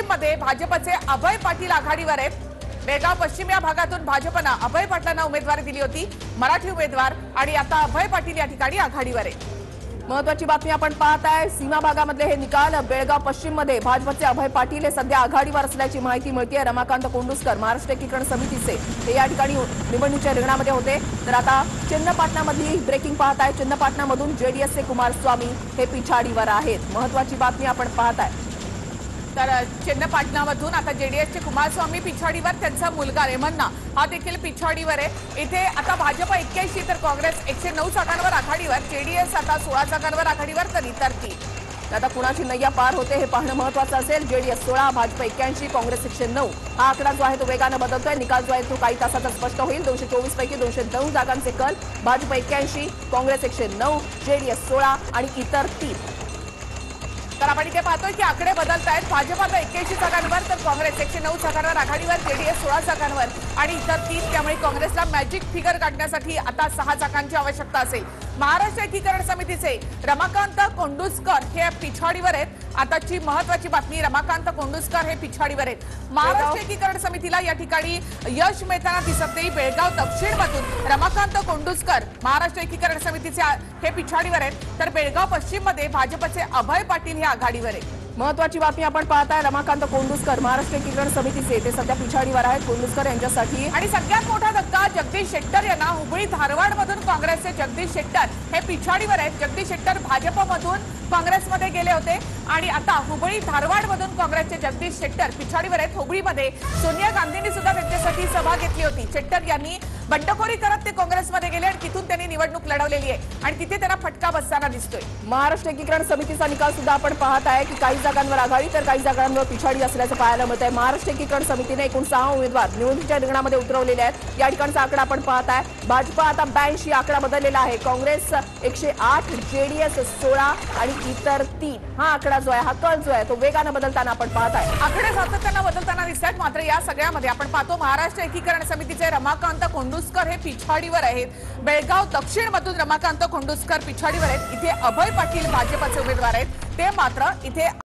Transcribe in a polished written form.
पश्चिम मध्ये भाजपचे अभय पाटील आघाडीवर आहेत। बेळगाव पश्चिम या भागातून भाजपने अभय पाटलांना उमेदवारी दिली होती, मराठी उमेदवार, आणि आता अभय पाटील या ठिकाणी आघाडीवर आहे। महत्वाची बातमी आपण पाहत आहे। सीमा भागामधले हे निकाल बेळगाव पश्चिम मध्ये भाजपचे अभय पाटील हे सध्या आघाडीवर असल्याची माहिती मिळते। रमाकांत कोंडुस्कर महाराष्ट्र एकीकरण समितीचे ते या ठिकाणी निवडणुकीच्या रिंगणामध्ये होते। तर आता चन्नपाटणामधली ब्रेकिंग पाहत आहे। चन्नपाटणामधून जेडीएसचे कुमारस्वामी हे पिछाडीवर आहेत। महत्वाची बातमी आपण पाहत आहे। तर चन्नपाटणामधून आता जेडीएसचे कुमारस्वामी पिछाडीवर, त्यांचा मुलगा रेमन्ना हा देखील पिछाडीवर आहे। इथे आता भाजप 81 तर काँग्रेस 109 जागांवर आघाडीवर, जेडीएस आता 16 जागांवर आघाडीवर, तर इतर 3। आता कुणाची नैया पार होते हे पाहणं महत्वाचं असेल। जेडीएस 16, भाजप 81, काँग्रेस 109 हा आकडा जो आहे तो वेगाने बदलतोय। निकाल जो आहे तो काही तासात स्पष्ट होईल। 224 पैकी 209 जागांचे कल, भाजप 81, काँग्रेस 109, जेडीएस 16 आणि इतर 3। तर आपण इथे पाहतोय की आकडे बदलत आहेत। भाजप आता 81 जागांवर, तर काँग्रेस 109 जागांवर आघाडीवर, जेडीएस 16 जागांवर आणि इतर 3। त्यामुळे काँग्रेसला मॅजिक फिगर काढण्यासाठी आता 6 जागांची आवश्यकता असेल। महाराष्ट्र एकीकरण समितीचे रमाकांत कोंडुस्कर हे पिछाडीवर आहेत। आताची महत्वाची बातमी, रमाकांत कोंडुस्कर हे पिछाडीवर आहेत। महाराष्ट्र एकीकरण समितीला या ठिकाणी यश मिळताना दिसत नाही। बेळगाव दक्षिण मधून रमाकांत कोंडुस्कर महाराष्ट्र एकीकरण समितीचे हे पिछाडीवर आहेत, तर बेळगाव पश्चिम मध्ये भाजपचे अभय पाटील हे आघाडीवर आहेत। महत्वाची बातमी आपण पाहताय। रमाकांत कोंडुस्कर महाराष्ट्र एकीकरण समितीचे ते सध्या पिछाडीवर आहेत। कोंडुस्कर यांच्यासाठी आणि सगळ्यात मोठा धक्का जगदीश शेट्टर यांना हुबळी धारवाड मधून काँग्रेसचे जगदीश शेट्टर हे पिछाडीवर आहेत। जगदीश शेट्टर भाजपमधून काँग्रेसमध्ये गेले होते आणि आता हुबळी धारवाड मधून काँग्रेसचे जगदीश शेट्टर पिछाडीवर आहेत। हुबळीमध्ये सोनिया गांधींनी सुद्धा त्यांच्यासाठी सभा घेतली होती। शेट्टर यांनी बंडखोरी करत ते काँग्रेसमध्ये गेले आणि तिथून त्यांनी निवडणूक लढवलेली आहे आणि तिथे त्यांना फटका बसताना दिसतोय। महाराष्ट्र एकीकरण समितीचा निकाल सुद्धा आपण पाहत आहे की काही जागांवर आघाडी तर काही जागांवर पिछाडी असल्याचं पाहायला मिळत आहे। महाराष्ट्र एकीकरण समितीने एकूण 6 उमेदवार निवडणुकीच्या रिंगणामध्ये उतरवलेले आहेत। या ठिकाणचा आकडा आपण पाहत आहे। भाजप आता 82 आकडा बदललेला आहे। काँग्रेस 108, जेडीएस 16 आणि इतर 3 हा आकडा जो आहे, हा कल जो आहे तो वेगाने बदलताना आपण पाहत आहे। आकडे सातत्याने बदलताना दिसतात। मात्र या सगळ्यामध्ये आपण पाहतो महाराष्ट्र एकीकरण समितीचे रमाकांत कोंडुस्कर हे पिछाडीवर आहेत। बेळगाव दक्षिण मधून रमाकांत कोंडुस्कर पिछाडीवर आहेत। इथे अभय पाटील भाजपचे उमेदवार आहेत, ते मात्र इथे